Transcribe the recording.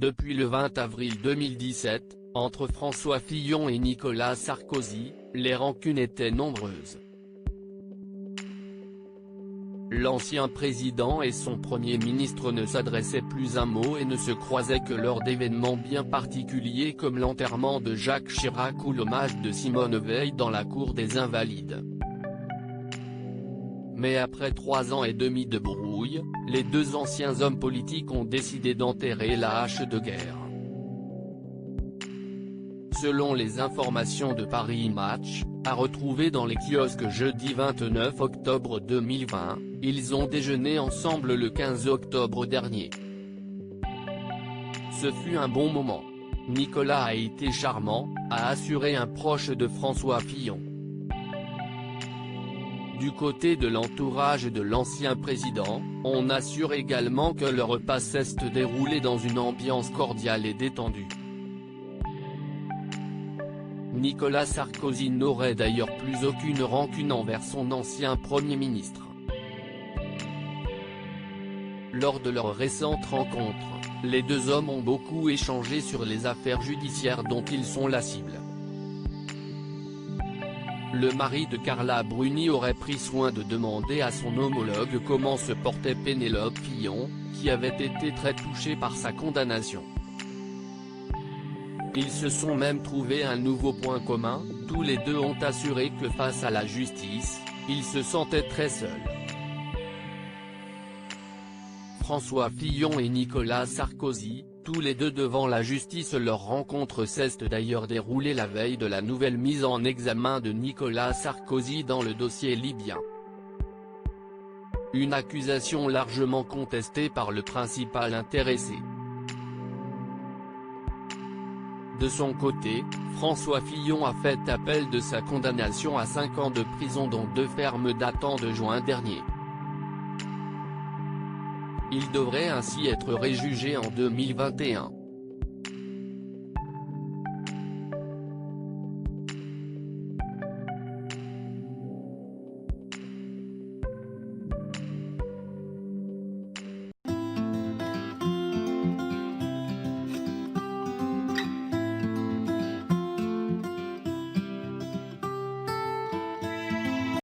Depuis le 20 avril 2017, entre François Fillon et Nicolas Sarkozy, les rancunes étaient nombreuses. L'ancien président et son premier ministre ne s'adressaient plus un mot et ne se croisaient que lors d'événements bien particuliers comme l'enterrement de Jacques Chirac ou l'hommage de Simone Veil dans la cour des Invalides. Mais après 3 ans et demi de brouille, les deux anciens hommes politiques ont décidé d'enterrer la hache de guerre. Selon les informations de Paris Match, à retrouver dans les kiosques jeudi 29 octobre 2020, ils ont déjeuné ensemble le 15 octobre dernier. Ce fut un bon moment. Nicolas a été charmant, a assuré un proche de François Fillon. Du côté de l'entourage de l'ancien président, on assure également que le repas s'est déroulé dans une ambiance cordiale et détendue. Nicolas Sarkozy n'aurait d'ailleurs plus aucune rancune envers son ancien Premier ministre. Lors de leur récente rencontre, les deux hommes ont beaucoup échangé sur les affaires judiciaires dont ils sont la cible. Le mari de Carla Bruni aurait pris soin de demander à son homologue comment se portait Pénélope Fillon, qui avait été très touchée par sa condamnation. Ils se sont même trouvé un nouveau point commun, tous les deux ont assuré que face à la justice, ils se sentaient très seuls. François Fillon et Nicolas Sarkozy, tous les deux devant la justice. Leur rencontre s'est d'ailleurs déroulée la veille de la nouvelle mise en examen de Nicolas Sarkozy dans le dossier libyen. Une accusation largement contestée par le principal intéressé. De son côté, François Fillon a fait appel de sa condamnation à 5 ans de prison dont 2 fermes datant de juin dernier. Il devrait ainsi être réjugé en 2021.